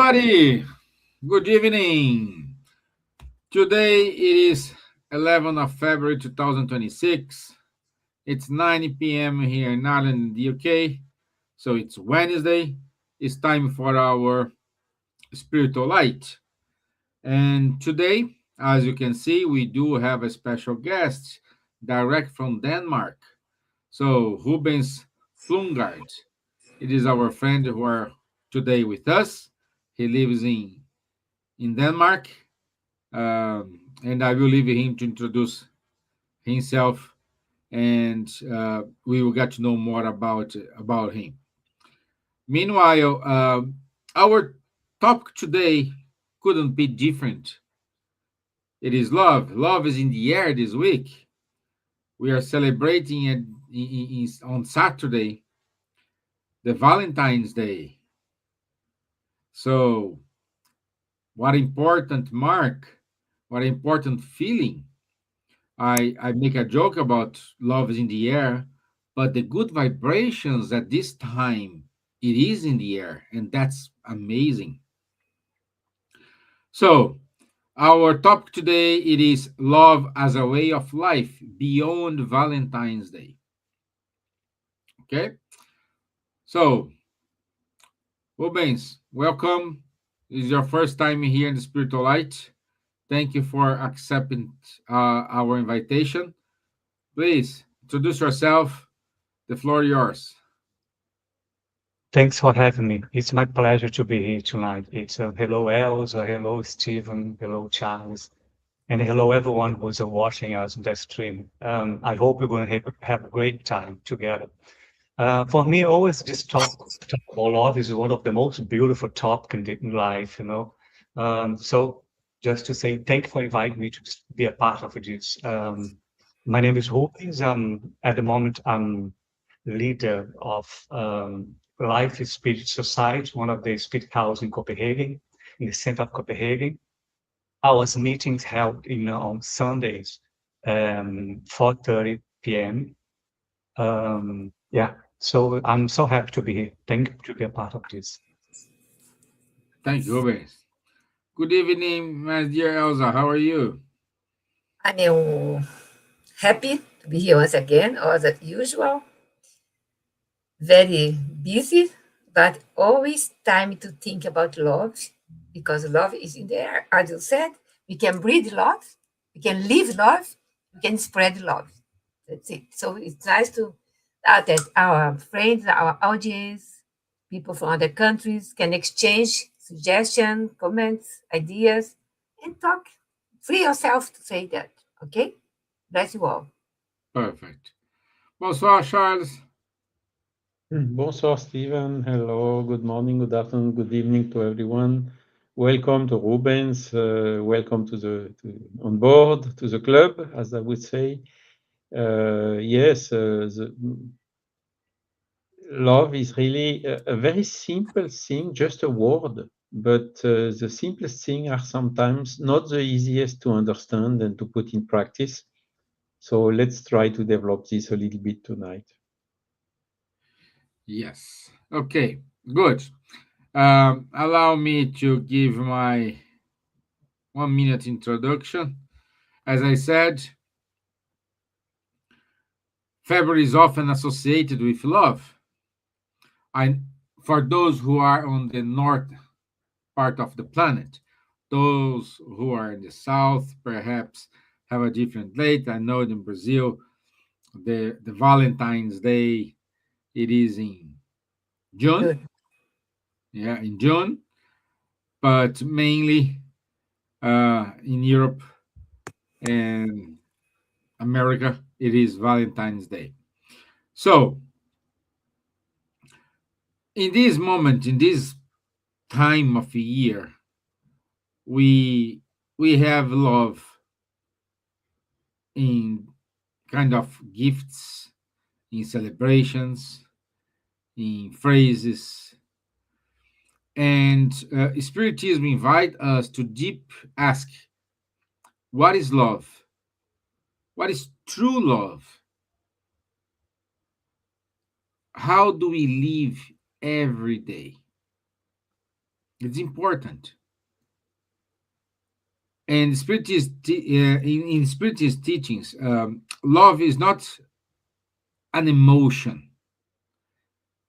everybody. Good evening. Today it is 11th of February 2026. It's 9 p.m. here in Ireland, the UK. So it's Wednesday. It's time for our spiritual light. And today, as you can see, we do have a special guest direct from Denmark. So Rubens Plomgaard. It is our friend who are today with us. He lives in Denmark, and I will leave him to introduce himself, and we will get to know more about him. Meanwhile, our topic today couldn't be different. It is love. Love is in the air this week. We are celebrating it on Saturday, the Valentine's Day. So, what important mark, what important feeling. I make a joke about love is in the air, but the good vibrations at this time, it is in the air, and that's amazing. So, our topic today it is love as a way of life beyond Valentine's Day. Okay, so Rubens, welcome. This is your first time here in the Spiritual Light. Thank you for accepting our invitation. Please introduce yourself. The floor yours. Thanks for having me. It's my pleasure to be here tonight. It's hello, Elsa, hello, Steven, hello, Charles, and hello, everyone who's watching us on the stream. I hope we're going to have a great time together. For me, always this talk about love is one of the most beautiful topics in life, you know. So just to say thank you for inviting me to be a part of this. My name is Rubens. At the moment, I'm leader of Life Spirit Society, one of the spirit houses in Copenhagen, in the center of Copenhagen. Our meetings held on Sundays, 4:30 p.m. Yeah, so I'm so happy to be here. Thank you to be a part of this. Thank you, Rubens. Good evening, my dear Elsa. How are you? I'm happy to be here once again, as usual. Very busy, but always time to think about love because love is in the air. As you said, we can breathe love, we can live love, we can spread love. That's it. So it's nice to that our friends, our audience, people from other countries can exchange suggestions, comments, ideas, and talk. Free yourself to say that. Okay? Bless you all. Perfect. Bonsoir, Charles. Bonsoir, Steven. Hello, good morning, good afternoon, good evening to everyone. Welcome to Rubens. Welcome on board to the club, as I would say. Yes, love is really a very simple thing, just a word. But the simplest things are sometimes not the easiest to understand and to put in practice. So let's try to develop this a little bit tonight. Yes. Okay, good. Allow me to give my 1 minute introduction. As I said, February is often associated with love. I, for those who are on the north part of the planet, those who are in the south perhaps have a different date. I know in Brazil, the Valentine's Day, it is in June. Good. Yeah, in June, but mainly in Europe and America, it is Valentine's Day. So, in this moment, in this time of the year, we we have love in kind of gifts, in celebrations, in phrases, and Spiritism invite us to deep ask, what is love? What is true love? How do we live every day? It's important. And in Spiritist teachings, love is not an emotion,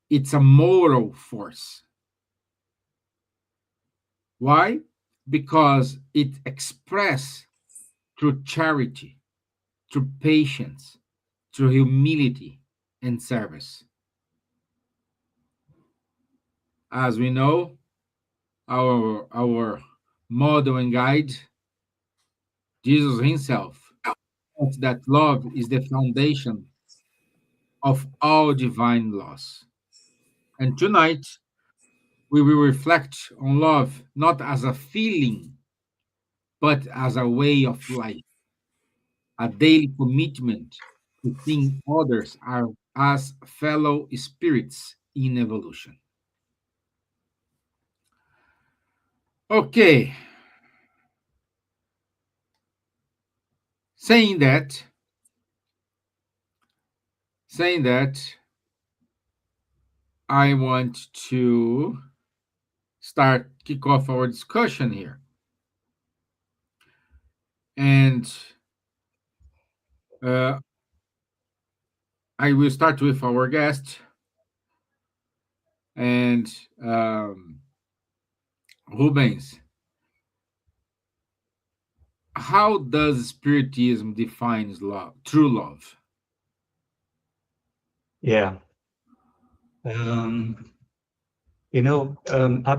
it's a moral force. Why? Because it expresses through charity, through patience, through humility and service. As we know, our model and guide, Jesus himself, taught that love is the foundation of all divine laws. And tonight, we will reflect on love not as a feeling, but as a way of life, a daily commitment to think others are as fellow spirits in evolution. Okay, saying that, saying that, I want to kick off our discussion here. And I will start with our guest and Rubens. How does Spiritism defines love, true love? Yeah. I've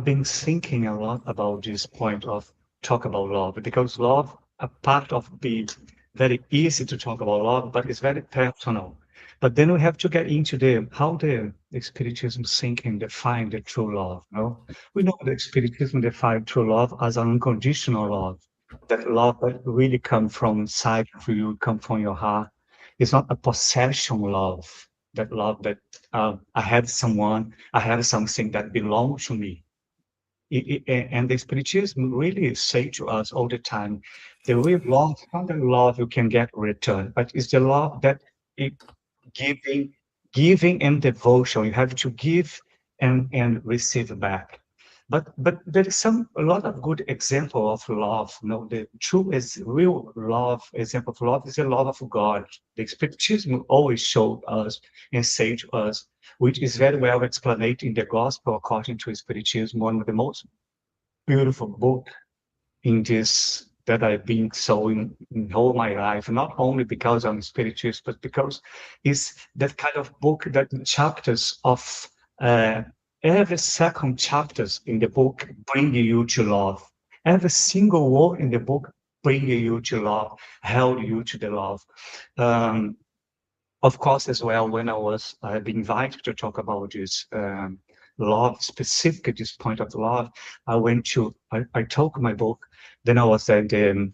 been thinking a lot about this point of talk about love, because love, a part of being very easy to talk about love, but it's very personal. But then we have to get into how the Spiritism thinking define the true love. No, we know the Spiritism define true love as an unconditional love, that love that really come from inside of you, come from your heart. It's not a possession love, that love that I have someone, I have something that belongs to me. And the Spiritism really say to us all the time, the real love, not the love you can get return, but it's the love that it giving, giving and devotion. You have to give and receive back. But there is a lot of good example of love. The true is real love. Example of love is the love of God. The Spiritism always showed us and say to us, which is very well explained in the Gospel according to Spiritism, one of the most beautiful book in this that I've been so in all my life, not only because I'm spiritualist, but because it's that kind of book that the chapters of every second chapters in the book bring you to love. Every single word in the book bring you to love, held you to the love. Um, of course, as well, when I was being invited to talk about this love, specific this point of love, I took my book, then I was at the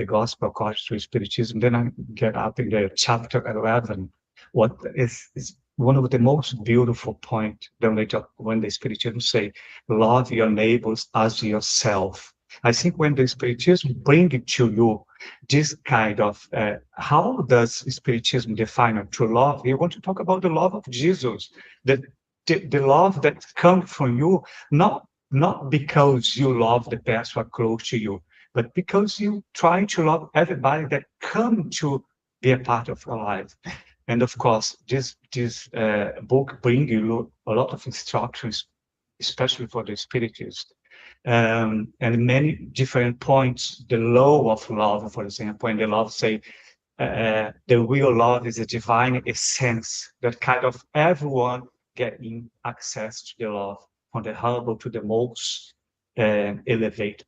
Gospel according to Spiritism, then I get up in the chapter 11, what is one of the most beautiful point when the Spiritism say, love your neighbors as yourself. I think when the Spiritism bring it to you, this kind of how does Spiritism define a true love? You want to talk about the love of Jesus, the love that comes from you, not because you love the person close to you, but because you try to love everybody that come to be a part of your life. And of course, this book brings you a lot of instructions, especially for the Spiritists. And many different points, the law of love, for example, and the love say the real love is a divine essence that kind of everyone getting access to the love, from the humble to the most elevated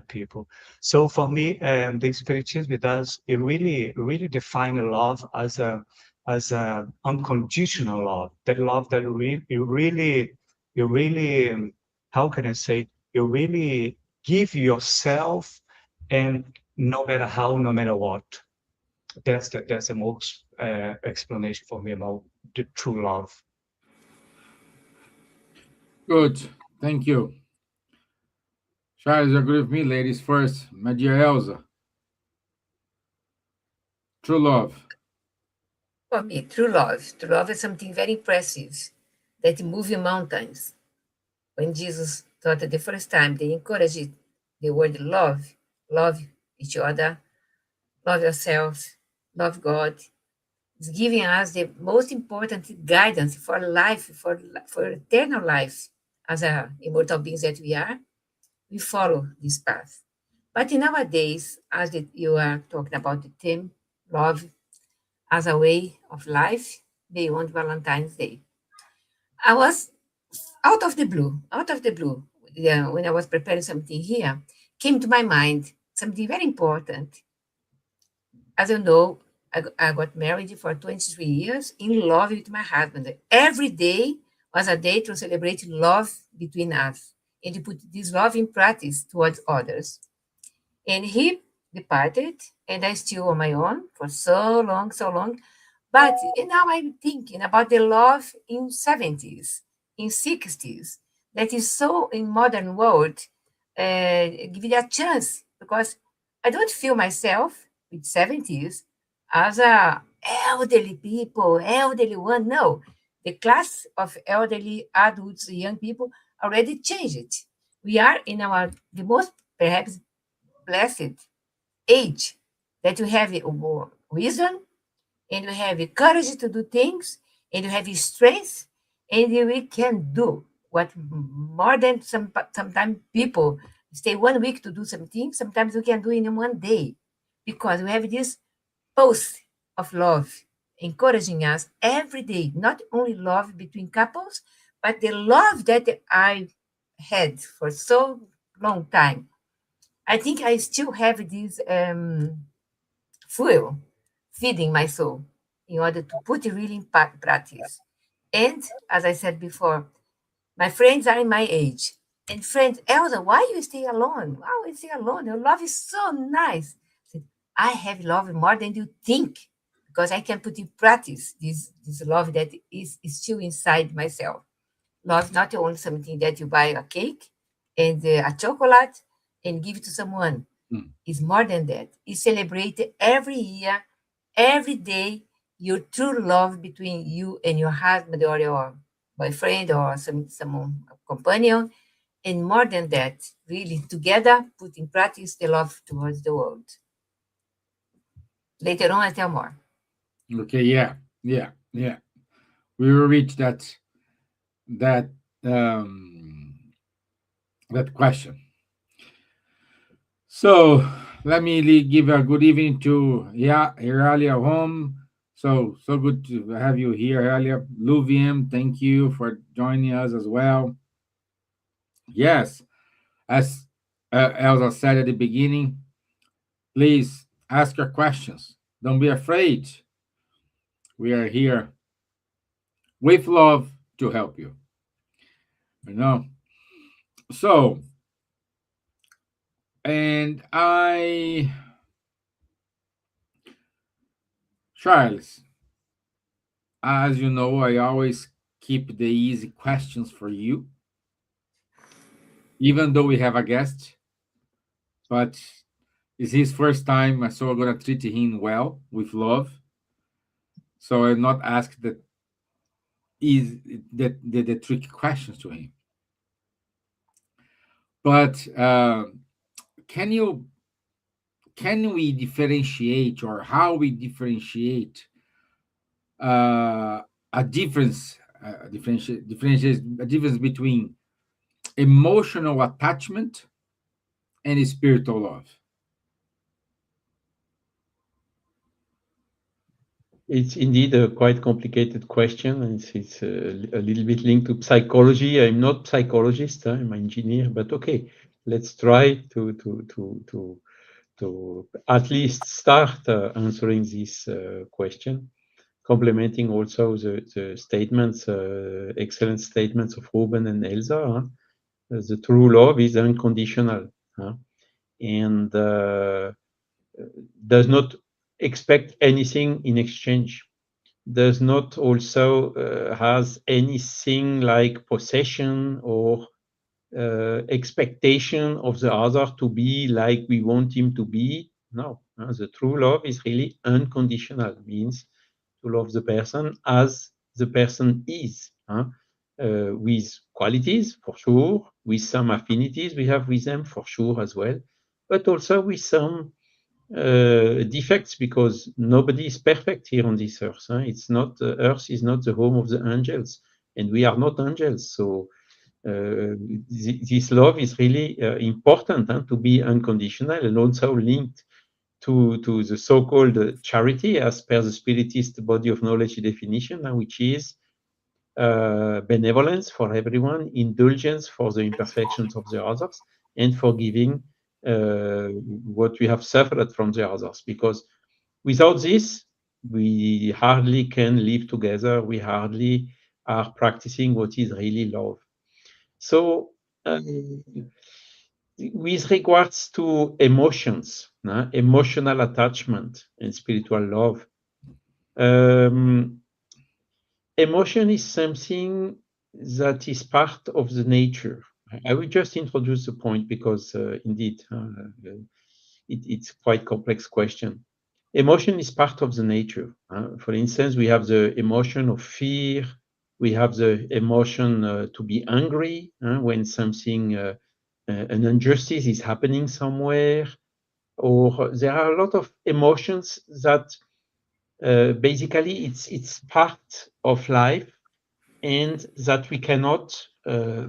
people. So for me, the Spiritism it really define love as a unconditional love, that love that you really how can I say, you really give yourself, and no matter how, no matter what. That's the most explanation for me about the true love. Good, thank you. Charles, agree with me, ladies first. My dear Elsa, true love. For me, true love is something very impressive that moves mountains. When Jesus thought that the first time they encouraged the word love each other, love yourselves, love God. It's giving us the most important guidance for life, for eternal life. As a immortal beings that we are, we follow this path. But in nowadays, as you are talking about the theme, love as a way of life beyond Valentine's Day. I was out of the blue, yeah, when I was preparing something here, came to my mind something very important. As you know, I got married for 23 years in love with my husband. Every day was a day to celebrate love between us and to put this love in practice towards others. And he departed, and I still on my own for so long, so long. But now I'm thinking about the love in 70s, in 60s, that is so in modern world, give it a chance because I don't feel myself with 70s as a elderly people, elderly one. No, the class of elderly adults, young people already changed. We are in our the most perhaps blessed age that you have more wisdom and you have the courage to do things and you have the strength and we can do what more than sometimes people stay 1 week to do something. Sometimes we can do in 1 day because we have this pulse of love encouraging us every day, not only love between couples, but the love that I had for so long time. I think I still have this fuel feeding my soul in order to put it really in practice. And as I said before, my friends are in my age. And friends, Elsa, why you stay alone? Why you stay alone? Your love is so nice. I said, I have love more than you think because I can put in practice this love that is still inside myself. Love not only something that you buy a cake and a chocolate and give it to someone. Mm. It's more than that. It's celebrated every year, every day, your true love between you and your husband or your boyfriend or some companion. And more than that, really together put in practice the love towards the world. Later on, I tell more. Okay, yeah, yeah, yeah. We will reach that um that question. So let me give a good evening to Iralia home. So good to have you here, Iralia. Luvium, thank you for joining us as well. Yes, as Elsa said at the beginning, please ask your questions. Don't be afraid. We are here with love to help you. You know. So, and Charles, as you know, I always keep the easy questions for you, even though we have a guest. But it's his first time, so I'm gonna treat him well with love. So I'll not ask the tricky questions to him. But can you can we differentiate, or how we differentiate a difference a difference between emotional attachment and spiritual love? It's indeed a quite complicated question, and it's a little bit linked to psychology. I'm not psychologist, I'm an engineer, but okay, let's try to at least start answering this question, complementing also the statements, excellent statements of Ruben and Elsa. Huh? The true love is unconditional, huh? And does not expect anything in exchange, does not also has anything like possession or expectation of the other to be like we want him to be. No, the true love is really unconditional, means to love the person as the person is. with qualities, for sure, with some affinities we have with them, for sure, as well, but also with some defects, because nobody is perfect here on this earth. It's not, earth is not the home of the angels, and we are not angels. So this love is really important to be unconditional, and also linked to the so-called charity, as per the Spiritist body of knowledge definition, which is benevolence for everyone, indulgence for the imperfections of the others, and forgiving what we have suffered from the others. Because without this, we hardly can live together. We hardly are practicing what is really love. So, with regards to emotions, emotional attachment and spiritual love, emotion is something that is part of the nature. I will just introduce the point, because indeed it's quite complex question. Emotion is part of the nature. For instance, we have the emotion of fear. We have the emotion to be angry when something, an injustice is happening somewhere, or there are a lot of emotions that basically it's part of life, and that we cannot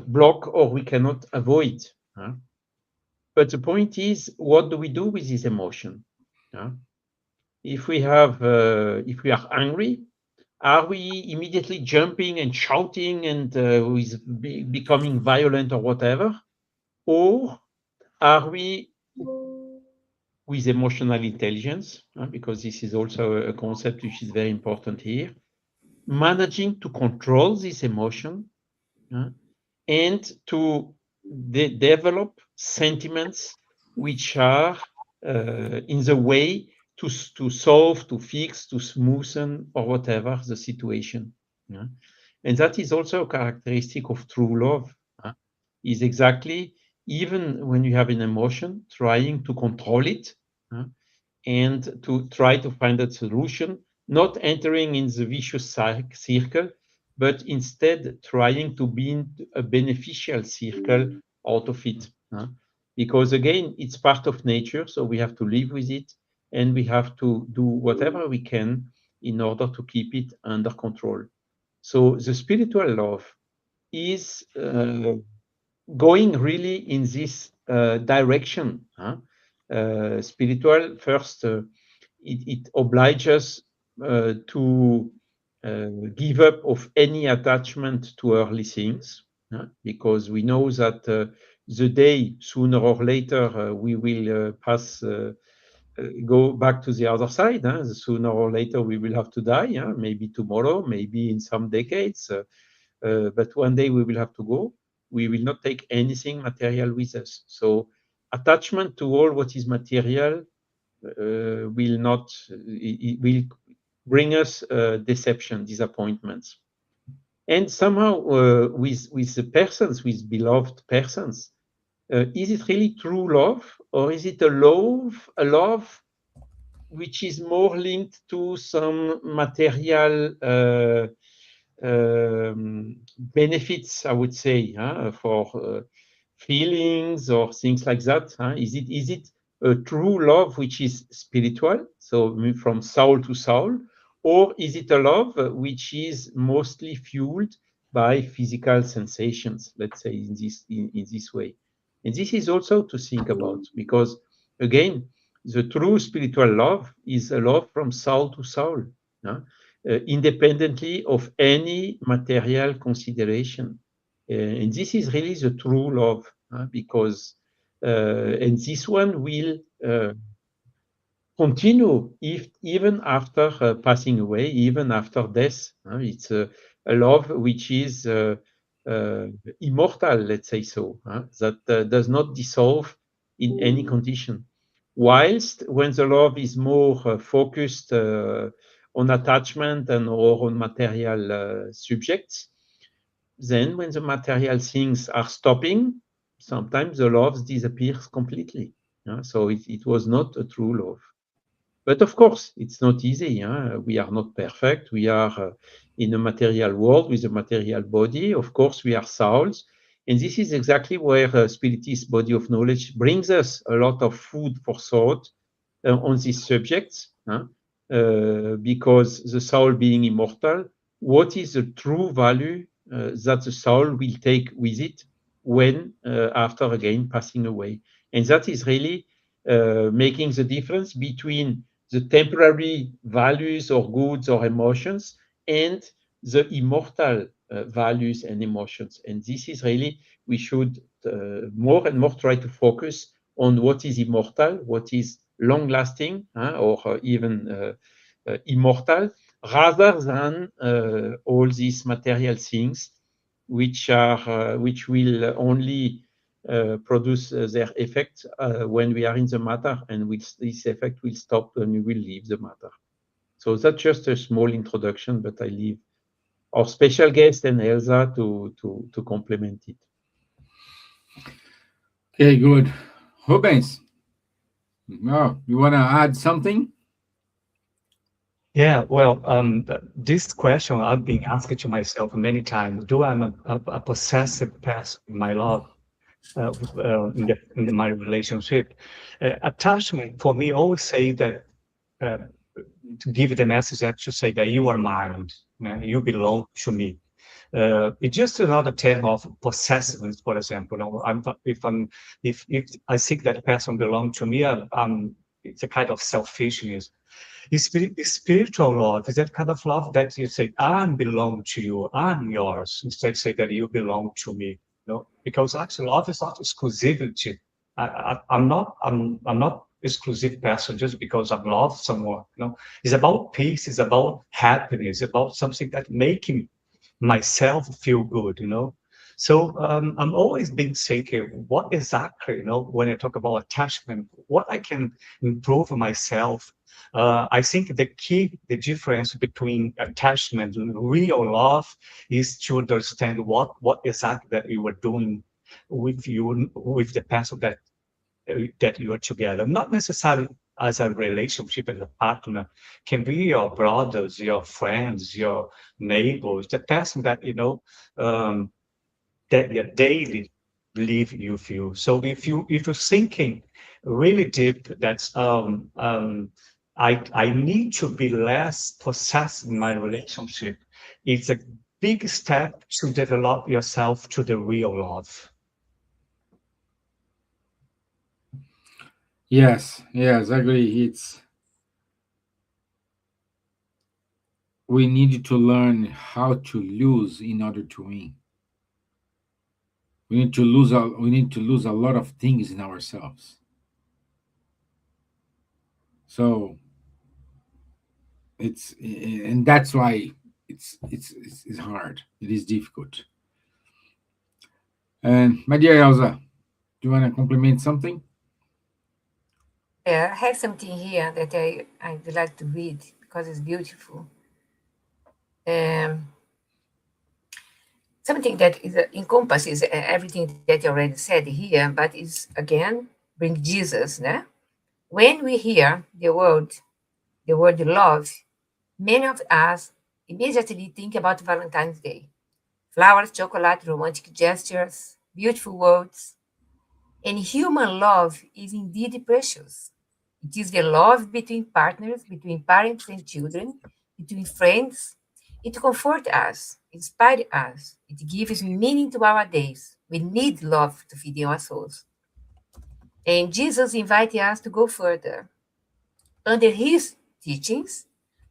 block or we cannot avoid. But the point is, what do we do with this emotion? If we are angry, are we immediately jumping and shouting and becoming violent or whatever? Or are we, with emotional intelligence, because this is also a concept which is very important here, managing to control this emotion and to develop sentiments which are in the way to solve, to fix, to smoothen, or whatever the situation. And that is also a characteristic of true love, is exactly, even when you have an emotion, trying to control it and to try to find a solution, not entering in the vicious circle, but instead trying to be a beneficial circle out of it. Because again, it's part of nature, so we have to live with it, and we have to do whatever we can in order to keep it under control. So the spiritual love is going really in this direction. Spiritual, first, it obliges to give up of any attachment to earthly things, because we know that the day, sooner or later, we will go back to the other side. Sooner or later, we will have to die, maybe tomorrow, maybe in some decades, but one day we will have to go. We will not take anything material with us. So attachment to all what is material will bring us deception, disappointments. And somehow with the persons, with beloved persons, is it really true love, or is it a love which is more linked to some material benefits, I would say, for feelings or things like that? Is it a true love which is spiritual, so from soul to soul, or is it a love which is mostly fueled by physical sensations, let's say, in this way? And this is also to think about, because again, the true spiritual love is a love from soul to soul, independently of any material consideration. And this is really the true love, because and this one will continue even after passing away, even after death. It's a love which is immortal, let's say so, that does not dissolve in any condition. Whilst when the love is more focused on attachment and or on material subjects, then when the material things are stopping, sometimes the love disappears completely. So it was not a true love. But of course, it's not easy. Huh? We are not perfect. We are in a material world with a material body. Of course, we are souls. And this is exactly where Spiritist body of knowledge brings us a lot of food for thought on these subjects. Huh? Because the soul being immortal, what is the true value that the soul will take with it when, after again, passing away? And that is really making the difference between the temporary values or goods or emotions and the immortal values and emotions. And this is really, we should more and more try to focus on what is immortal, what is long lasting, or even immortal, rather than all these material things which will only produce their effect when we are in the matter, and this effect will stop when we will leave the matter. So that's just a small introduction, but I leave our special guest and Elsa to complement it. Okay, good. Rubens, you want to add something? Yeah, well, this question I've been asking to myself many times. Do I am a possessive person in my love, in my relationship? Attachment for me always say that uh, to give the message that to say that you are mine, you belong to me. It's just another term of possessiveness, for example. You know, if I think that person belongs to me, it's a kind of selfishness. Spiritual love is that kind of love that you say, I belong to you, I'm yours, instead say that you belong to me. You know, because actually love is not exclusivity. I'm not exclusive person just because I love someone. You know, it's about peace, it's about happiness, it's about something that making myself feel good, you know. So I'm always been thinking, what exactly, you know, when I talk about attachment, what I can improve myself. I think the difference between attachment and real love is to understand what exactly that you are doing with you, with the person that you are together. Not necessarily as a relationship as a partner, can be your brothers, your friends, your neighbors, the person that you know that you daily live you feel. So if you're thinking really deep, that's I need to be less possessed in my relationship. It's a big step to develop yourself to the real love. Yes, yes, I agree. We need to learn how to lose in order to win. We need to lose a lot of things in ourselves. So and that's why it's hard. It is difficult. And my dear Elsa, do you want to compliment something? I have something here that I'd like to read because it's beautiful. Um, Something that encompasses everything that you already said here, but is again bring Jesus. Né? When we hear the word love, many of us immediately think about Valentine's Day. Flowers, chocolate, romantic gestures, beautiful words. And human love is indeed precious. It is the love between partners, between parents and children, between friends. It comforts us, inspires us. It gives meaning to our days. We need love to feed our souls. And Jesus invited us to go further. Under his teachings,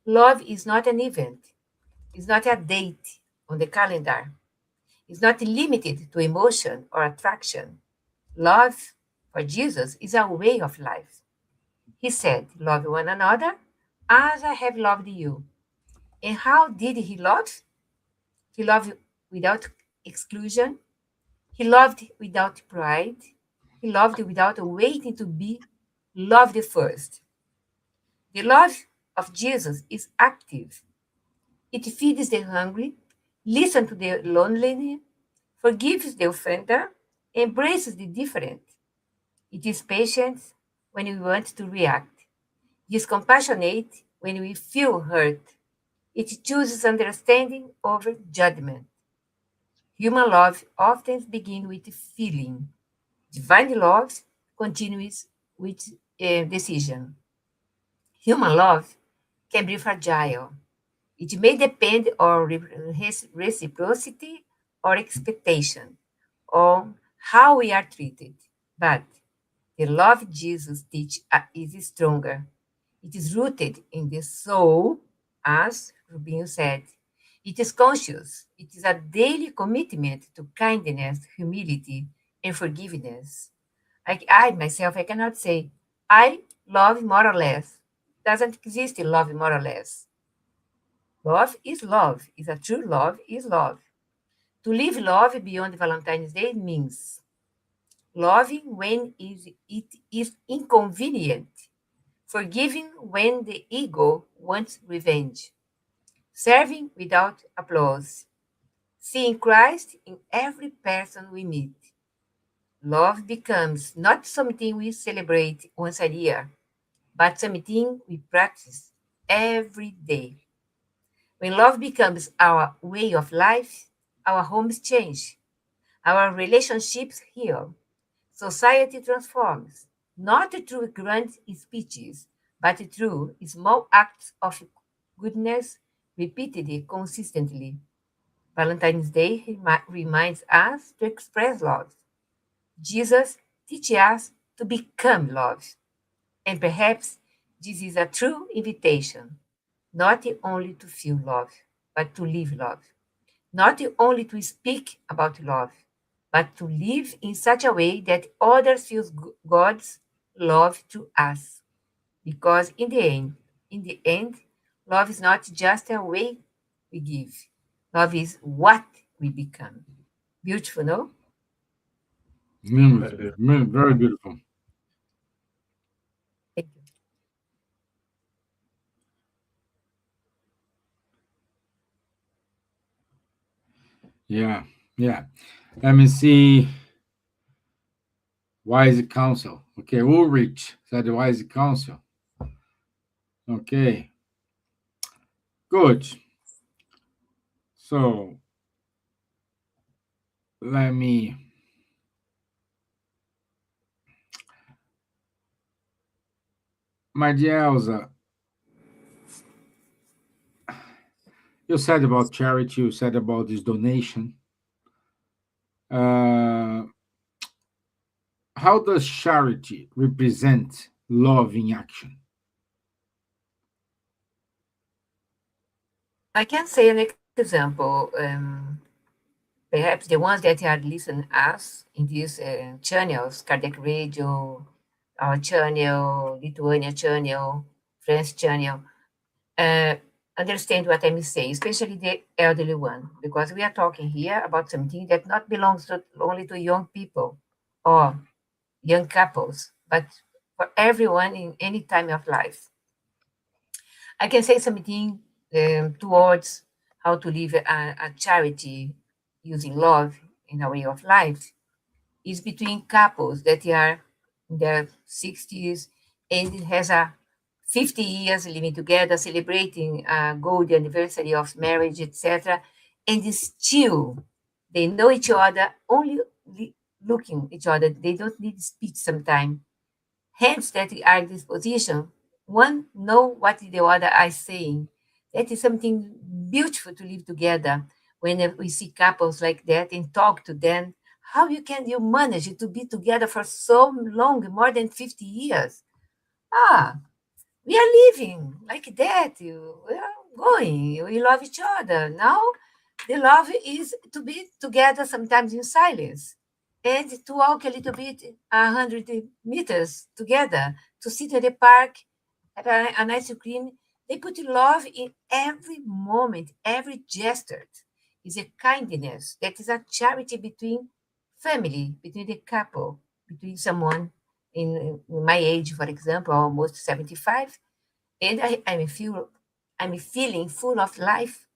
love is not an event, it's not a date on the calendar, it's not limited to emotion or attraction. Love for Jesus is a way of life. He said, love one another as I have loved you. And how did he love? He loved without exclusion. He loved without pride. He loved without waiting to be loved first. The love of Jesus is active. It feeds the hungry, listens to the lonely, forgives the offender, embraces the different. It is patient when we want to react. He is compassionate when we feel hurt. It chooses understanding over judgment. Human love often begins with feeling. Divine love continues with decision. Human love can be fragile. It may depend on reciprocity or expectation, on how we are treated. But the love Jesus teaches is stronger. It is rooted in the soul, as Rubens said. It is conscious. It is a daily commitment to kindness, humility, and forgiveness. I myself, I cannot say, I love more or less. Doesn't exist in love more or less. Love is love. Is a true love is love. To live love beyond Valentine's Day means loving when it is inconvenient, forgiving when the ego wants revenge, serving without applause, seeing Christ in every person we meet. Love becomes not something we celebrate once a year, but something we practice every day. When love becomes our way of life, our homes change, our relationships heal, society transforms, not through grand speeches, but through small acts of goodness repeated consistently. Valentine's Day reminds us to express love. Jesus teaches us to become love. And perhaps this is a true invitation, not only to feel love, but to live love. Not only to speak about love, but to live in such a way that others feel God's love to us. Because in the end, love is not just a way we give. Love is what we become. Beautiful, no? Very beautiful. Thank you. Yeah, yeah. Let me see. Wise counsel. Okay, Ulrich said the wise counsel. Okay, good. So let me. My dear Elsa, you said about charity, you said about this donation. Uh, how does charity represent love in action? I can say an example. Perhaps the ones that are listening us in these channels, Cardiac Radio, our channel, Lithuania channel, France channel, uh, understand what I'm saying, especially the elderly one, because we are talking here about something that not belongs only to young people or young couples, but for everyone in any time of life. I can say something towards how to live a charity using love in a way of life is between couples that are in their 60s and it has a 50 years living together, celebrating a gold anniversary of marriage, etc. And still, they know each other only looking each other. They don't need speech sometimes. Hands that are in this position, one know what the other are saying. That is something beautiful to live together. When we see couples like that and talk to them, how you manage to be together for so long, more than 50 years? Ah, we are living like that. We are going. We love each other. Now, the love is to be together sometimes in silence and to walk a little bit, 100 meters together, to sit at the park, have an ice cream. They put love in every moment, every gesture. Is a kindness that is a charity between family, between the couple, between someone in my age, for example, almost 75, and I'm feeling full of life.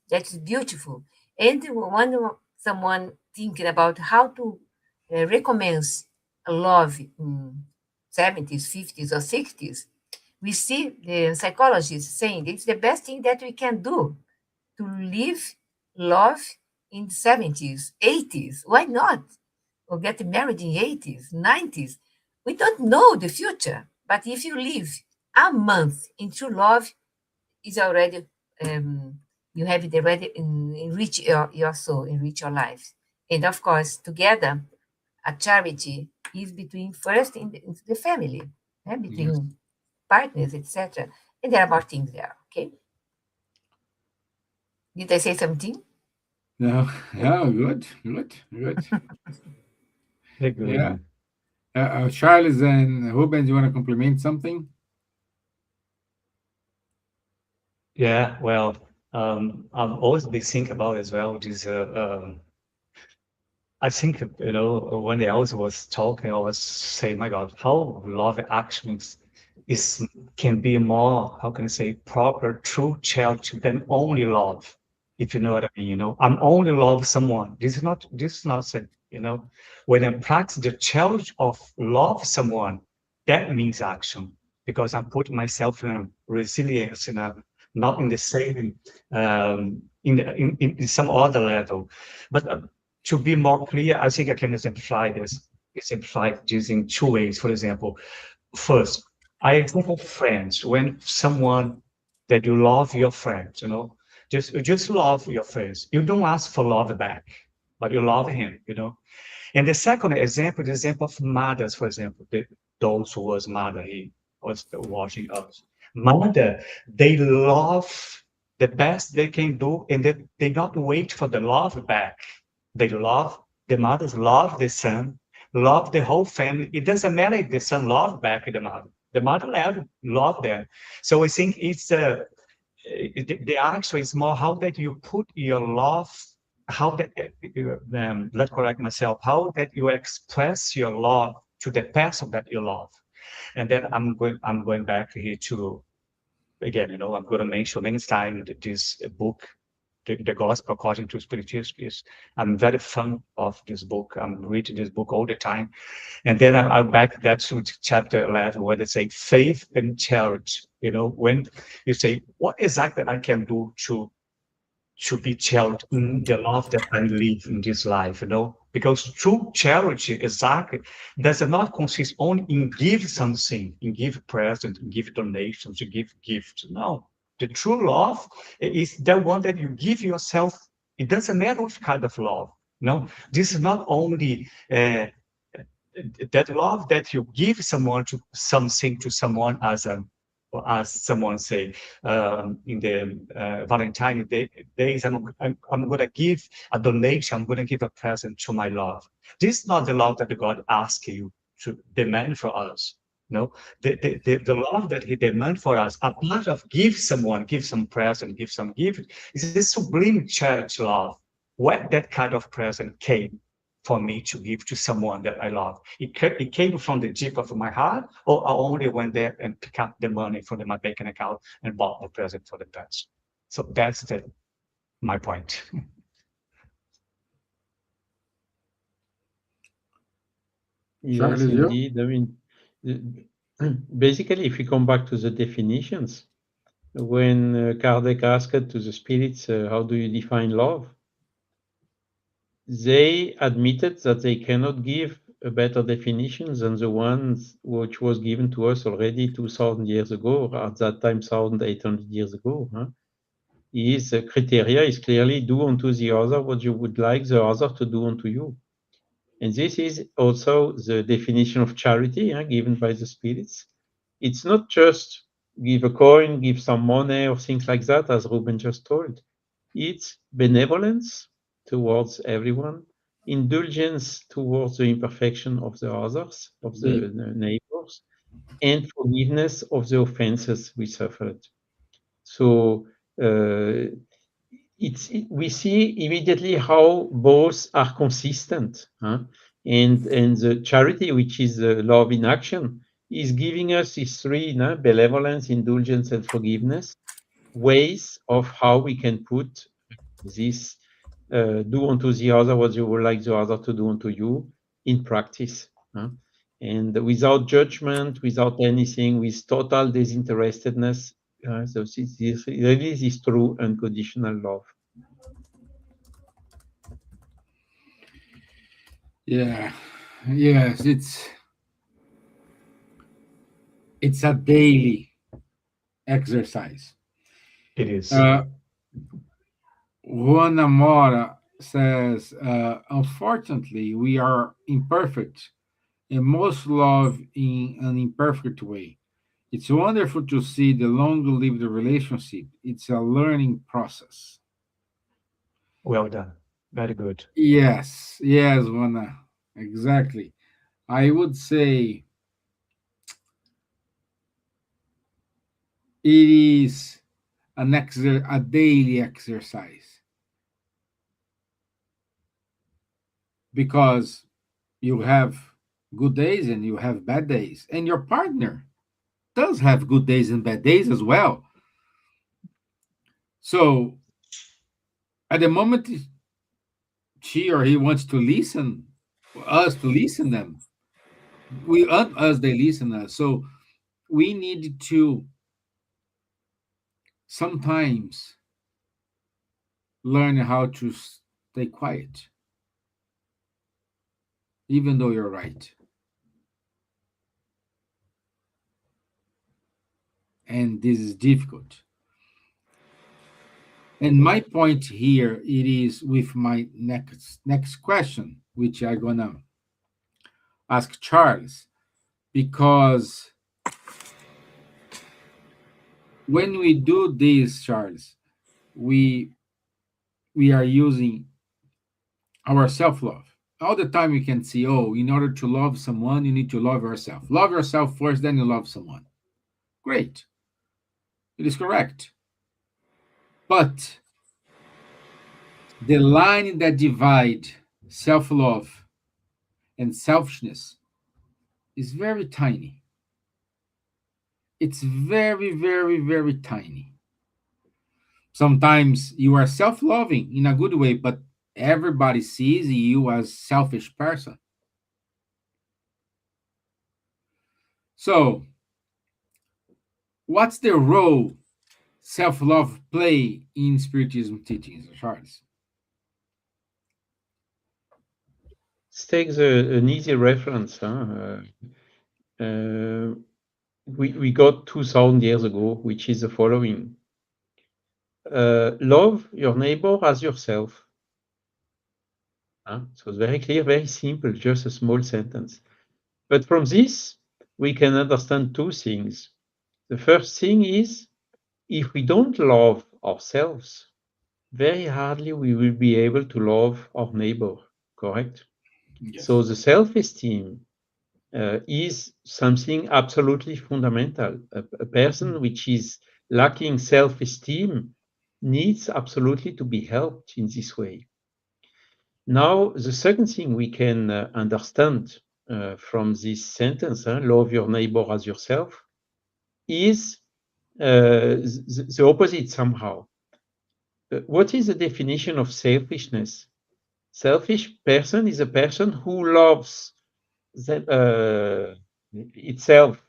That's beautiful. And when someone thinking about how to recommence love in 70s, 50s, or 60s, we see the psychologists saying it's the best thing that we can do to live love in 70s, 80s. Why not? Or get married in 80s, 90s. We don't know the future, but if you live a month into love, is already you have it already enrich your soul, enrich your life. And of course, together, a charity is between first in the family, between partners, etc. And there are more things there. Okay. Did I say something? No, yeah, good, good, good. Very good. Yeah. Charles and Rubens, you want to compliment something? Yeah, well, I've always been thinking about as well this. I think when Elsa was talking, I was saying, my God, how love actions can be more, how can I say, proper, true charity than only love, if you know what I mean. I'm only love someone. This is not saying, when I practice the charity of love someone, that means action because I'm putting myself in a resilience, not in the same, in some other level. But to be more clear, I think I can exemplify this in two ways. For example, first, I think of friends. When someone that you love your friends, just love your friends. You don't ask for love back, but you love him. And the second example, the example of mothers, for example, those who was mother, he was watching us. Mother, they love the best they can do, and they not wait for the love back. The mothers love the son, love the whole family. It doesn't matter if the son love back the mother. The mother love them. So I think it's the answer is more how that you put your love, how that let's correct myself, how that you express your love to the person that you love. And then I'm going back here to again, I'm going to mention many times this book, the Gospel According to Spirituality. I'm very fond of this book. I'm reading this book all the time. And then I'll back that to chapter 11, where they say faith and charity. When you say, what exactly I can do to be charity in the love that I live in this life, because true charity exactly does not consist only in give something, in give presents, in give donations, in give gifts. No, the true love is the one that you give yourself. It doesn't matter which kind of love. No, this is not only that love that you give something to someone as someone say in the Valentine days, I'm going to give a donation, I'm going to give a present to my love. This is not the love that God asks you to demand for us. No, the love that He demands for us, a part of give some present, give some gift, is this sublime church love. Where that kind of present came for me to give to someone that I love. It came from the deep of my heart, or I only went there and picked up the money from my banking account and bought the present for the person. So that's my point. Yes, Charles, you? indeed. I mean, basically, if we come back to the definitions, when Kardec asked to the spirits, how do you define love? They admitted that they cannot give a better definition than the ones which was given to us already 2,000 years ago, or at that time 1,800 years ago. His criteria is clearly do unto the other what you would like the other to do unto you. And this is also the definition of charity given by the spirits. It's not just give a coin, give some money or things like that, as Ruben just told. It's benevolence towards everyone, indulgence towards the imperfection of the others, of the neighbors, and forgiveness of the offenses we suffered. So we see immediately how both are consistent. And the charity, which is love in action, is giving us these three, benevolence, indulgence, and forgiveness, ways of how we can put this do unto the other what you would like the other to do unto you in practice. and without judgment, without anything, with total disinterestedness. So this really is true unconditional love. Yeah. Yes, it's a daily exercise. It is. Juana Mora says, unfortunately, we are imperfect and most love in an imperfect way. It's wonderful to see the long-lived relationship. It's a learning process. Well done. Very good. Yes, yes, Juana, exactly. I would say it is a daily exercise because you have good days and you have bad days, and your partner does have good days and bad days as well. So at the moment she or he wants to listen, us to listen them, we us they listen us. So we need to sometimes learn how to stay quiet, even though you're right. And this is difficult. And my point here it is with my next question, which I'm gonna ask Charles, because when we do this, Charles, we we are using our self-love. All the time we can see, oh, in order to love someone, you need to love yourself. Love yourself first, then you love someone. Great. It is correct. But the line that divide self-love and selfishness is very tiny. It's very, very, very tiny. Sometimes you are self-loving in a good way, but everybody sees you as selfish person. So, what's the role self-love play in spiritism teachings, Charles? Let's take an easy reference. We got 2,000 years ago, which is the following. Love your neighbor as yourself. So it's very clear, very simple, just a small sentence. But from this, we can understand two things. The first thing is, if we don't love ourselves, very hardly we will be able to love our neighbor, correct? Yes. So the self-esteem is something absolutely fundamental. A person which is lacking self-esteem needs absolutely to be helped in this way. Now, the second thing we can understand from this sentence, love your neighbor as yourself, is the opposite somehow. What is the definition of selfishness? Selfish person is a person who loves itself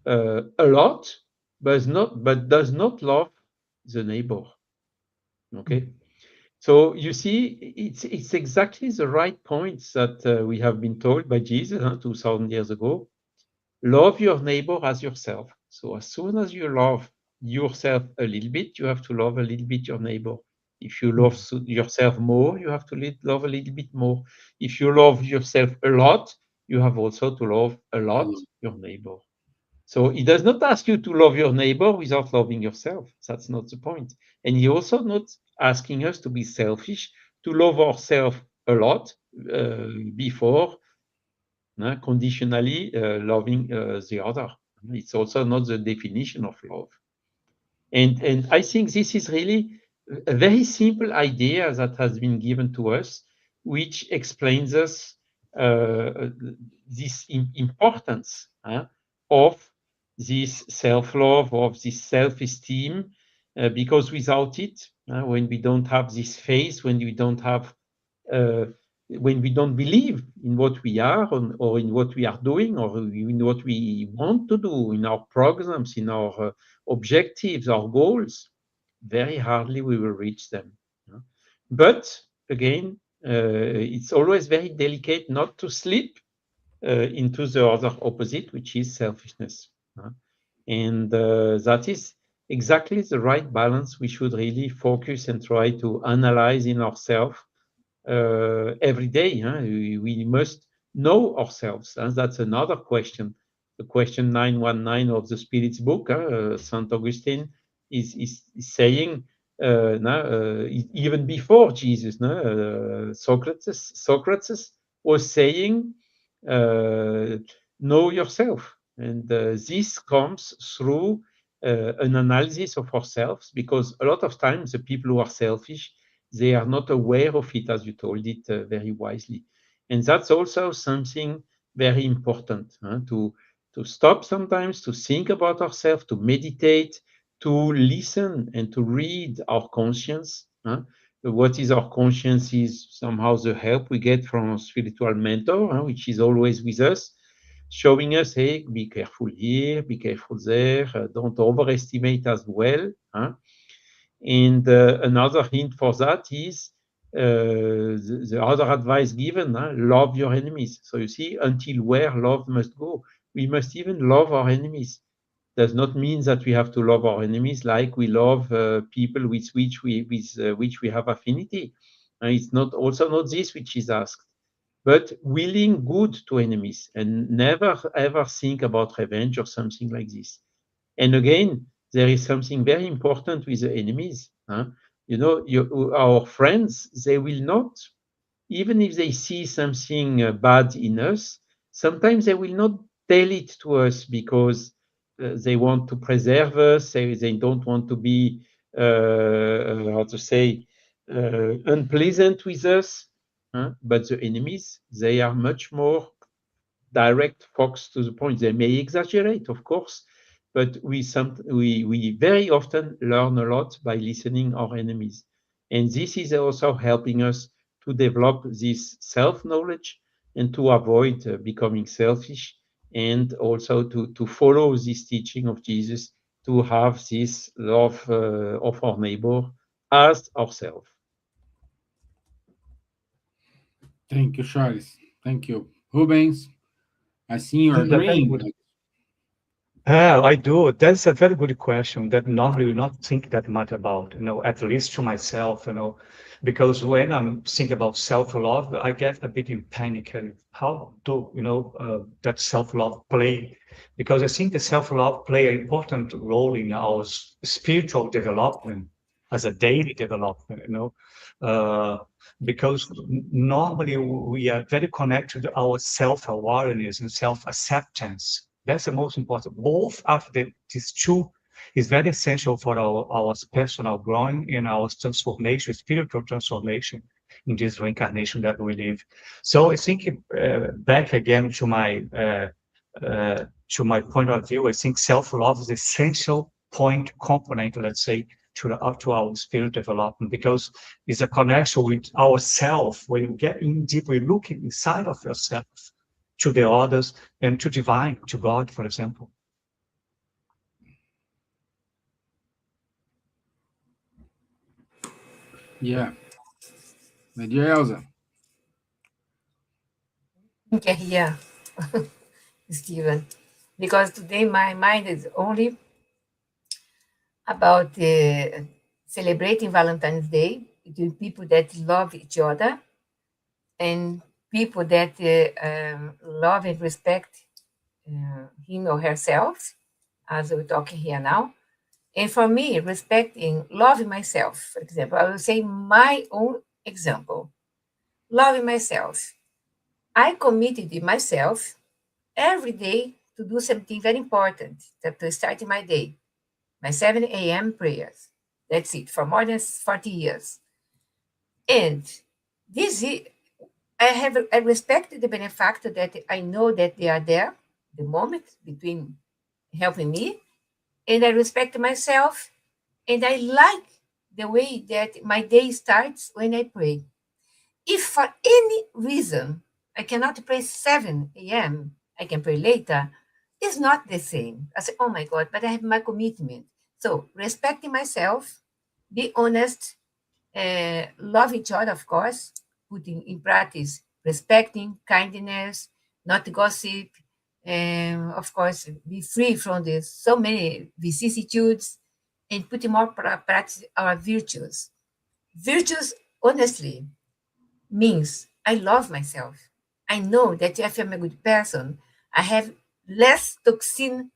a lot, but does not love the neighbor. Okay, so you see, it's exactly the right points that we have been told by Jesus 2,000 years ago. Love your neighbor as yourself. So as soon as you love yourself a little bit, you have to love a little bit your neighbor. If you love yourself more, you have to love a little bit more. If you love yourself a lot, you have also to love a lot your neighbor. So he does not ask you to love your neighbor without loving yourself. That's not the point. And he also not asking us to be selfish, to love ourselves a lot before conditionally loving the other. It's also not the definition of love. And I think this is really a very simple idea that has been given to us, which explains us this importance of this self-love, of this self-esteem, because without it, when we don't have this faith, when we don't have when we don't believe in what we are or in what we are doing or in what we want to do, in our programs, in our objectives, our goals, very hardly we will reach them. But again, it's always very delicate not to slip into the other opposite, which is selfishness. And that is exactly the right balance we should really focus and try to analyze in ourselves every day. We must know ourselves. And that's another question. The question 919 of the Spirit's book, St. Augustine is saying, even before Jesus, Socrates was saying, know yourself. And this comes through an analysis of ourselves, because a lot of times the people who are selfish, they are not aware of it, as you told it very wisely. And that's also something very important, to stop sometimes, to think about ourselves, to meditate, to listen and to read our conscience. What is our conscience is somehow the help we get from a spiritual mentor, which is always with us, showing us, hey, be careful here, be careful there, don't overestimate as well. And another hint for that is the other advice given, love your enemies. So you see, until where love must go. We must even love our enemies. Does not mean that we have to love our enemies like we love people with which we have affinity. And it's not also not this which is asked, but willing good to enemies and never ever think about revenge or something like this. And again, there is something very important with the enemies. Our friends, they will not, even if they see something bad in us, sometimes they will not tell it to us because they want to preserve us. They don't want to be, unpleasant with us. But the enemies, they are much more direct, focused to the point. They may exaggerate, of course, but we very often learn a lot by listening our enemies. And this is also helping us to develop this self-knowledge and to avoid becoming selfish, and also to follow this teaching of Jesus, to have this love of our neighbor as ourselves. Thank you, Charles. Thank you. Rubens, I see you're That's a very agreeing. good- Yeah, I do. That's a very good question that normally we not think that much about, at least to myself, because when I'm thinking about self-love, I get a bit in panic and how do, that self-love play? Because I think the self-love play an important role in our spiritual development as a daily development, because normally we are very connected to our self-awareness and self-acceptance. That's the most important. Both of these two is very essential for our personal growing and our transformation, spiritual transformation in this reincarnation that we live. So I think back again to my point of view, I think self-love is essential point component, let's say, to our spirit development, because it's a connection with ourself. When you get in deeply looking inside of yourself, to the others, and to divine, to God, for example. Yeah. Nadja, Elsa. Okay, yeah, Steven. Because today my mind is only about celebrating Valentine's Day between people that love each other and people that love and respect him or herself, as we're talking here now. And for me, respecting, loving myself, for example, I will say my own example. Loving myself. I committed in myself every day to do something very important to start my day. My 7 a.m. prayers. That's it, for more than 40 years. And this is, I respect the benefactor that I know that they are there, the moment between helping me, and I respect myself, and I like the way that my day starts when I pray. If for any reason I cannot pray 7 a.m., I can pray later, it's not the same. I say, oh my God, but I have my commitment. So respecting myself, be honest, love each other, of course, putting in practice respecting, kindness, not gossip, of course, be free from this so many vicissitudes, and put in more practice our virtues. Virtues, honestly, means I love myself. I know that if I'm a good person, I have less toxin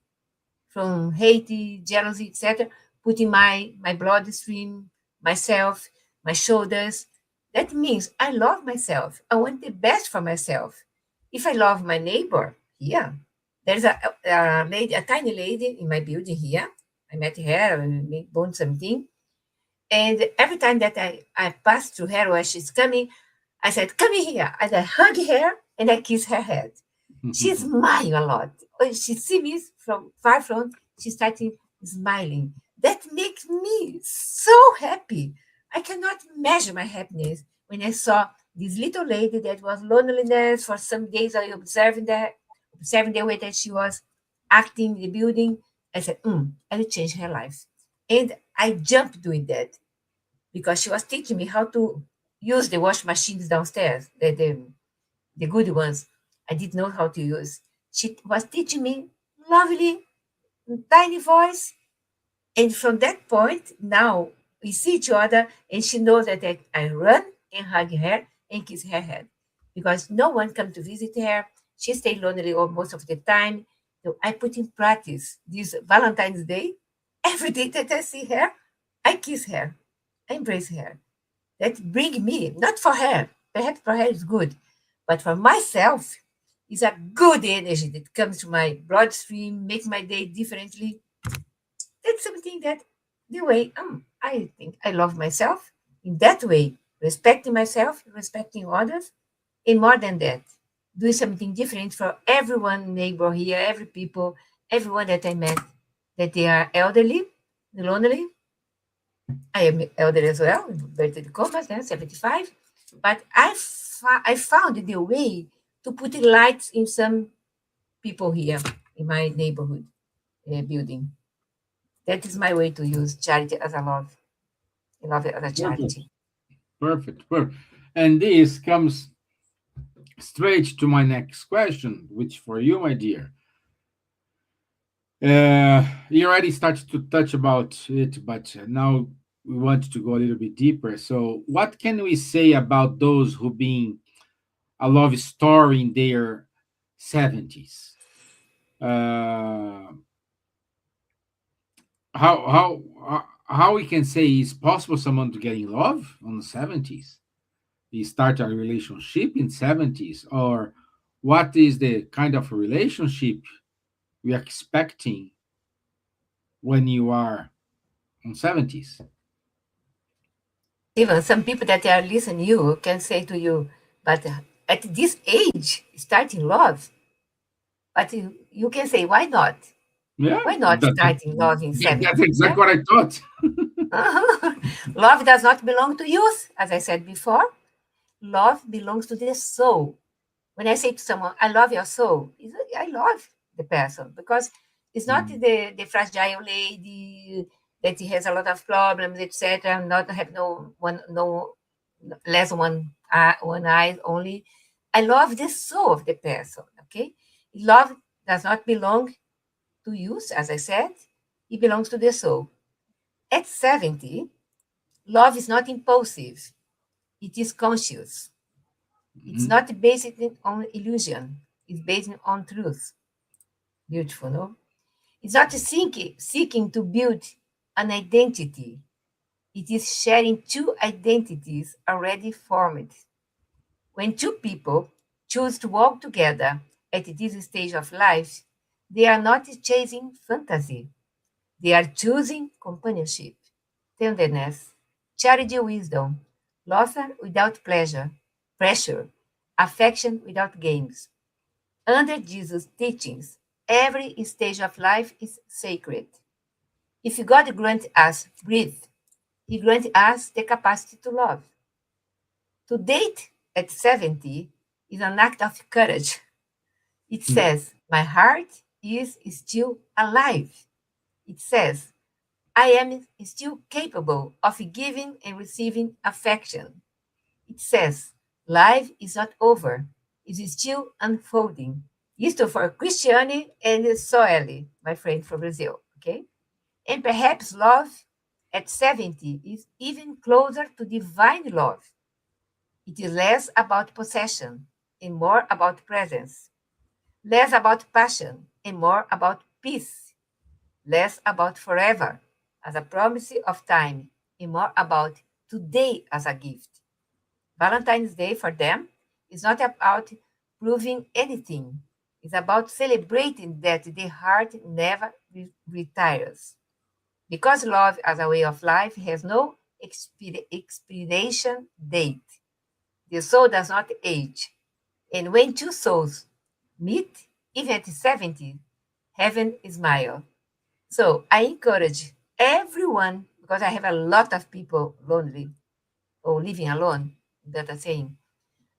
from hate, jealousy, etc., putting my bloodstream, myself, my shoulders. That means I love myself. I want the best for myself. If I love my neighbor, yeah, there's a lady, a tiny lady in my building here. I met her and we bought something. And every time that I pass through her where she's coming, I said, come here. And I hug her and I kiss her head. She smiles a lot. When she sees me from far from, she started smiling. That makes me so happy. I cannot measure my happiness when I saw this little lady that was loneliness for some days. I observed the way that she was acting in the building. I said, I will change her life. And I jumped doing that because she was teaching me how to use the wash machines downstairs, the good ones. I didn't know how to use. She was teaching me lovely, tiny voice. And from that point, now we see each other and she knows that I run and hug her and kiss her head because no one come to visit her. She stayed lonely most of the time. So I put in practice this Valentine's Day. Every day that I see her, I kiss her, I embrace her. That bring me, not for her, perhaps for her is good, but for myself, it's a good energy that comes to my bloodstream, make my day differently. That's something that the way I think I love myself in that way, respecting myself, respecting others, and more than that, do something different for everyone, neighbor here, every people, everyone that I met, that they are elderly, lonely. I am elderly as well, Bertozzo, 75, but I found the way to put lights in some people here in my neighborhood building. That is my way to use charity as a love. I love it as a charity. Perfect. Perfect. And this comes straight to my next question, which for you, my dear. You already started to touch about it, but now we want to go a little bit deeper. So, what can we say about those who being a love story in their 70s? Uh, how we can say it's possible someone to get in love on the 70s? You start a relationship in 70s, or what is the kind of relationship we are expecting when you are in 70s? Even some people that are listening you can say to you, but at this age, starting love, but you can say, why not? Yeah, Why not starting love in that's 70s? exactly what I thought. Love does not belong to youth, as I said before. Love belongs to the soul. When I say to someone, I love your soul, I love the person because it's not the fragile lady that has a lot of problems, etc. Not have no less one eye only. I love the soul of the person. Okay, love does not belong to use, as I said. It belongs to the soul. At 70, love is not impulsive. It is conscious. It's not based on illusion. It's based on truth. Beautiful, no? It's not seeking to build an identity. It is sharing two identities already formed. When two people choose to walk together at this stage of life, they are not chasing fantasy. They are choosing companionship, tenderness, charity, wisdom, love without pressure, affection without games. Under Jesus' teachings, every stage of life is sacred. If God grants us breath, He grants us the capacity to love. To date at 70 is an act of courage. It says, my heart is still alive. It says, I am still capable of giving and receiving affection. It says, life is not over. It is still unfolding. Isto for Cristiane and Soeli, my friend from Brazil, okay? And perhaps love at 70 is even closer to divine love. It is less about possession and more about presence, less about passion and more about peace, less about forever as a promise of time and more about today as a gift. Valentine's Day for them is not about proving anything. It's about celebrating that the heart never retires. Because love as a way of life has no expiration date. The soul does not age. And when two souls meet, even at 70, heaven smiles. So I encourage everyone, because I have a lot of people lonely or living alone, that are saying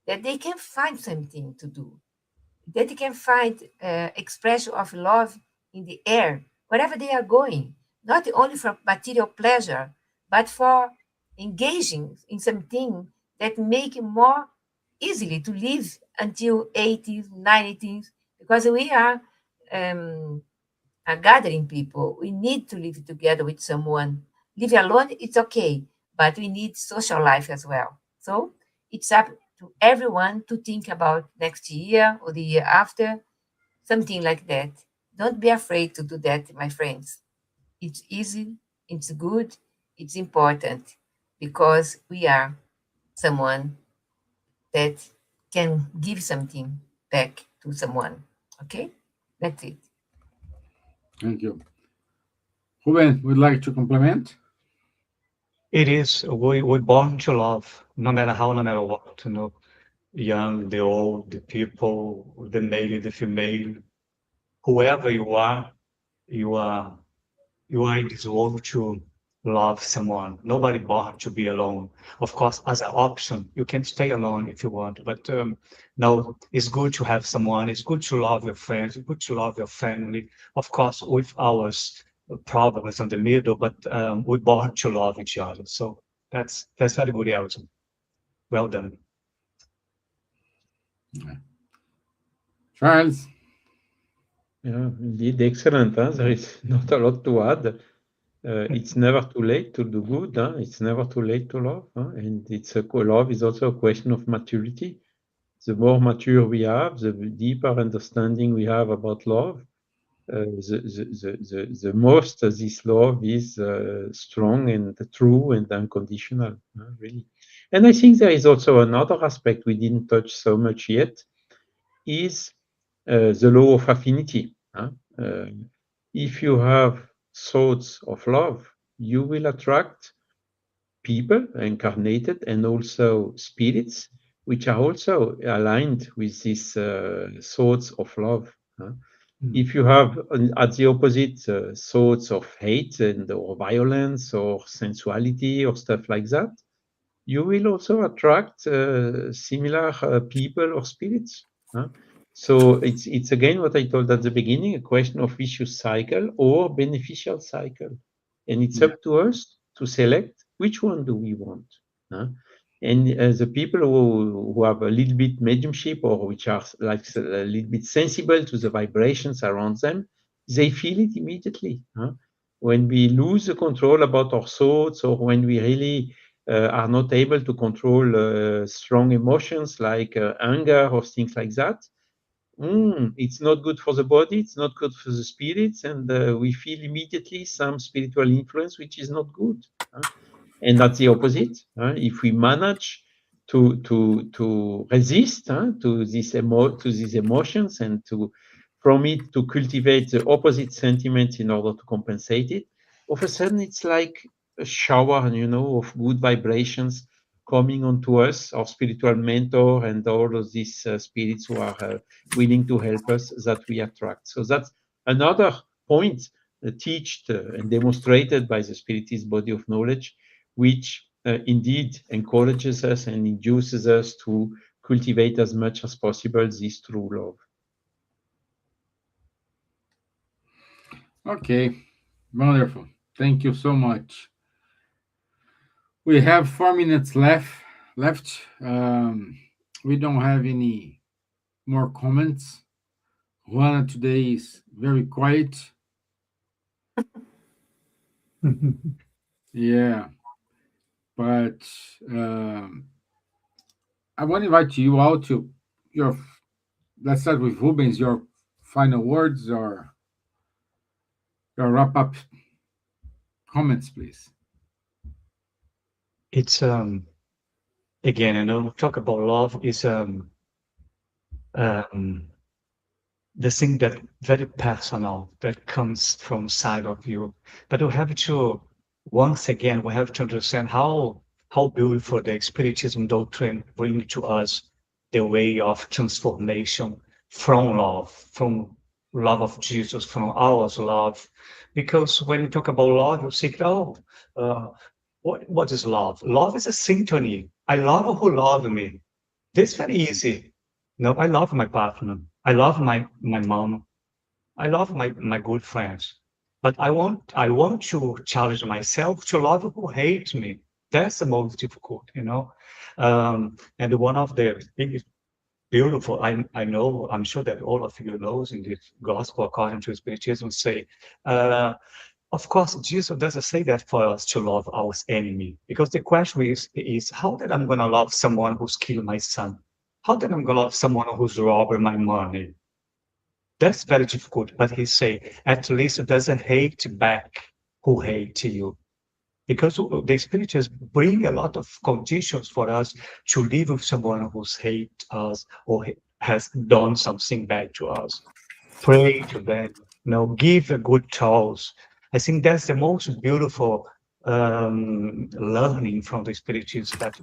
that they can find something to do, that they can find expression of love in the air, wherever they are going, not only for material pleasure, but for engaging in something that make it more easily to live until 80s, 90s, because we are gathering people. We need to live together with someone. Live alone, it's okay, but we need social life as well. So it's up to everyone to think about next year or the year after, something like that. Don't be afraid to do that, my friends. It's easy, it's good, it's important, because we are someone that can give something back to someone. Okay? That's it. Thank you. Ruben, would like to complement? It is, we're born to love, no matter how, no matter what, young, the old, the people, the male, the female, whoever you are in this world to love someone. Nobody born to be alone. Of course, as an option, you can stay alone if you want, but no, it's good to have someone. It's good to love your friends. It's good to love your family. Of course, with our problems in the middle, but we're born to love each other. So that's very good, Elsa. Well done. Charles? Yeah, indeed, excellent. There is not a lot to add. It's never too late to do good. It's never too late to love. And love is also a question of maturity. The more mature we have, the deeper understanding we have about love, the most this love is strong and true and unconditional, really. And I think there is also another aspect we didn't touch so much yet, is the law of affinity. If you have thoughts of love, you will attract people incarnated and also spirits which are also aligned with these thoughts of love. If you have at the opposite thoughts of hate and or violence or sensuality or stuff like that, you will also attract similar people or spirits. So it's again what I told at the beginning, a question of vicious cycle or beneficial cycle. And it's up to us to select which one do we want. And the people who have a little bit mediumship or which are like a little bit sensible to the vibrations around them, they feel it immediately. When we lose the control about our thoughts or when we really are not able to control strong emotions like anger or things like that, it's not good for the body, it's not good for the spirits, and we feel immediately some spiritual influence which is not good. And that's the opposite. If we manage to resist to these emotions and from it to cultivate the opposite sentiments in order to compensate it, all of a sudden it's like a shower, of good vibrations coming onto us, our spiritual mentor, and all of these spirits who are willing to help us that we attract. So that's another point taught and demonstrated by the Spiritist body of knowledge, which indeed encourages us and induces us to cultivate as much as possible this true love. Okay, wonderful. Thank you so much. We have 4 minutes left. We don't have any more comments. Juana today is very quiet. Yeah, but I want to invite you all to your. Let's start with Rubens. Your final words or your wrap up comments, please. It's again, talk about love is the thing that very personal that comes from side of you. But we have to once again we have to understand how beautiful the Spiritism doctrine bring to us the way of transformation from love of Jesus, from our love. Because when you talk about love, you think, what is love? Love is a symphony. I love who love me. This very easy. No, I love my partner. I love my mom. I love my good friends. But I want to challenge myself to love who hates me. That's the most difficult, And one of the biggest beautiful, I'm sure that all of you knows in the gospel according to Spiritism say, of course, Jesus doesn't say that for us to love our enemy, because the question is how that I'm going to love someone who's killed my son? How that I'm going to love someone who's robbed my money? That's very difficult. But he say, at least it doesn't hate back who hate you. Because the Spirituals bring a lot of conditions for us to live with someone who's hate us or has done something bad to us. Pray to them, give a good tools. I think that's the most beautiful learning from the Spirituals that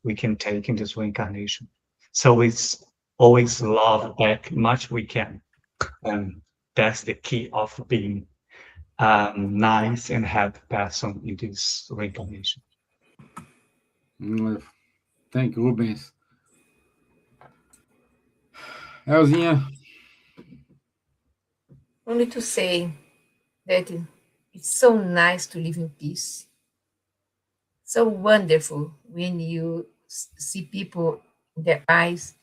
we can take in this reincarnation. So it's always love back much we can. And that's the key of being nice and happy person in this reincarnation. Thank you, Rubens. Elzinha? Only to say that it's so nice to live in peace. So wonderful when you see people in their eyes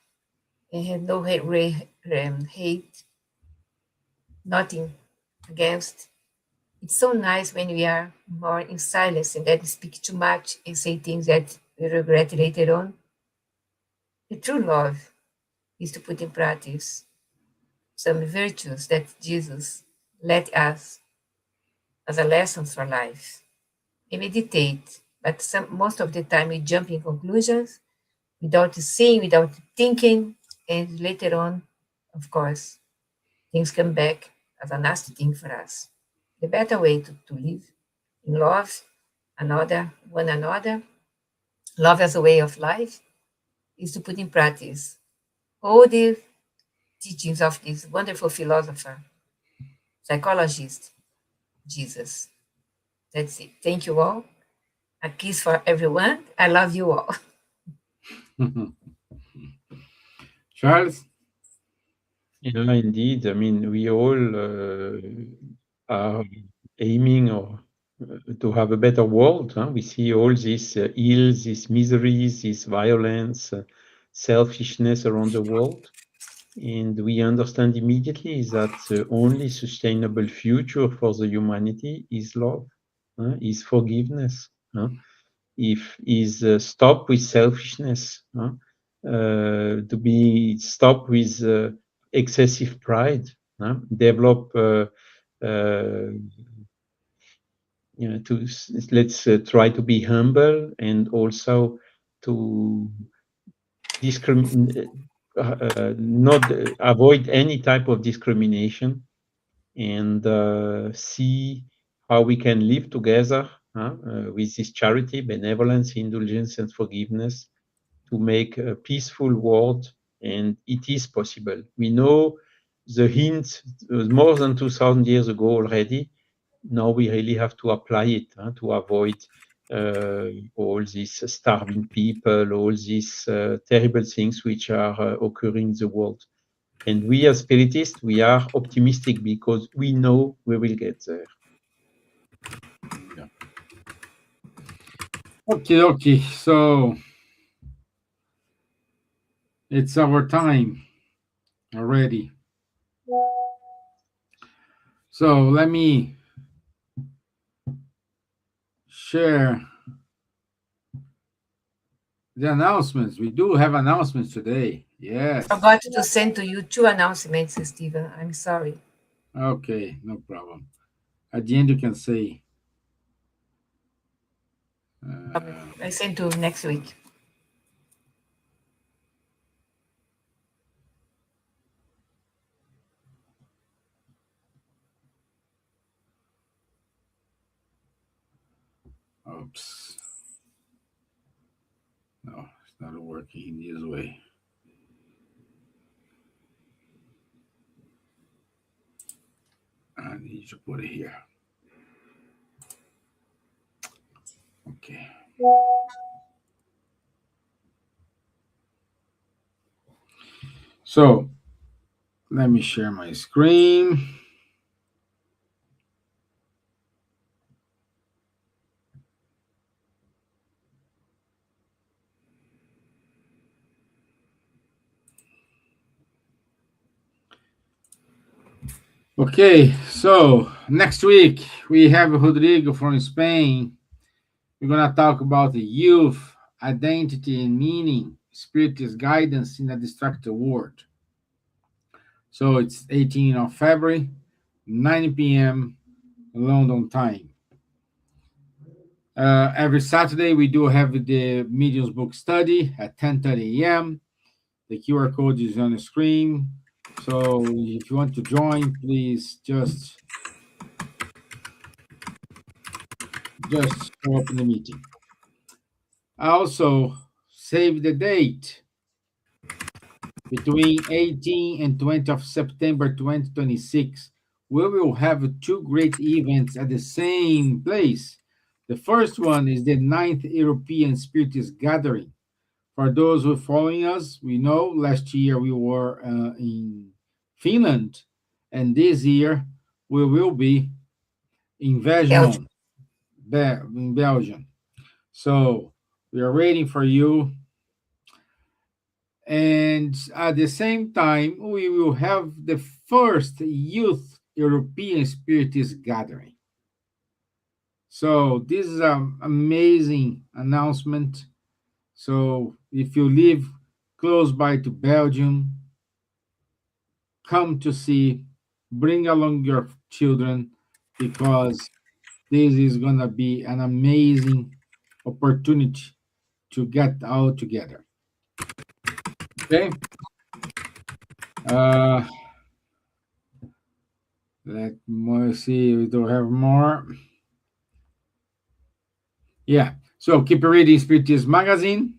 and have no hate, nothing against. It's so nice when we are more in silence and that we speak too much and say things that we regret later on. The true love is to put in practice some virtues that Jesus let us as a lesson for life. We meditate, but most of the time we jump in conclusions without seeing, without thinking, and later on, of course, things come back as a nasty thing for us. The better way to live in love, one another, love as a way of life, is to put in practice all the teachings of this wonderful philosopher, psychologist, Jesus. That's it. Thank you all. A kiss for everyone. I love you all. Charles? Yeah, indeed. I mean, we all are aiming to have a better world. We see all these ills, these miseries, this violence, selfishness around the world. And we understand immediately that the only sustainable future for the humanity is love, is forgiveness, is stop with selfishness, to be stop with excessive pride, develop let's try to be humble and also to not avoid any type of discrimination and see how we can live together with this charity, benevolence, indulgence, and forgiveness to make a peaceful world. And it is possible. We know the hint more than 2,000 years ago already. Now we really have to apply it to avoid all these starving people, all these terrible things which are occurring in the world. And we as spiritists, we are optimistic because we know we will get there. Yeah. Okay. So it's our time already. So let me share the announcements. We do have announcements today. Yes. I forgot to send to you 2 announcements, Steven. I'm sorry. Okay, no problem. At the end, you can say. I send to next week. Oops. No, it's not working this way. I need to put it here. Okay. So let me share my screen. Okay, so next week we have Rodrigo from Spain. We're going to talk about the youth, identity and meaning, spiritist guidance in a distracted world. So it's 18th of February, 9 p.m. London time. Every Saturday we do have the Mediums book study at 10:30 a.m. The QR code is on the screen. So if you want to join, please just show up in the meeting. Also, save the date. Between 18 and 20 of September 2026, we will have 2 great events at the same place. The first one is the 9th European Spiritist Gathering. For those who are following us, we know last year we were in Finland, and this year we will be in Belgium. in Belgium. So we are waiting for you. And at the same time, we will have the first Youth European Spiritist Gathering. So this is an amazing announcement. So if you live close by to Belgium, come to see, bring along your children, because this is going to be an amazing opportunity to get out together. Okay? Let me see, we don't have more. Yeah, so keep reading Spiritist Magazine.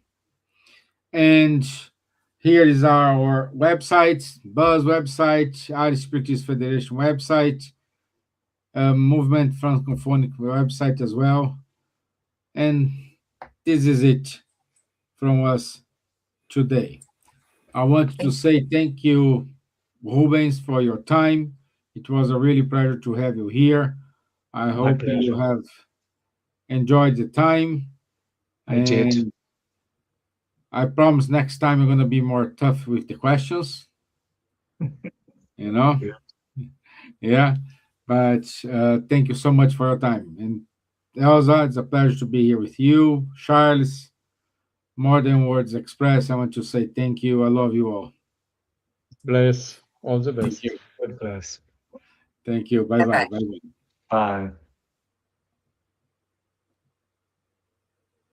And here is our website, Buzz website, Irish Spiritist Federation website, Movement Francophonic website as well. And this is it from us today. I want to say thank you, Rubens, for your time. It was a really pleasure to have you here. I hope you have enjoyed the time. I did. I promise next time I'm going to be more tough with the questions. You know? Yeah. But thank you so much for your time. And Elsa, it's a pleasure to be here with you. Charles, more than words express, I want to say thank you. I love you all. Bless. All the best. God bless. Thank you. Bye-bye. Bye-bye. Bye.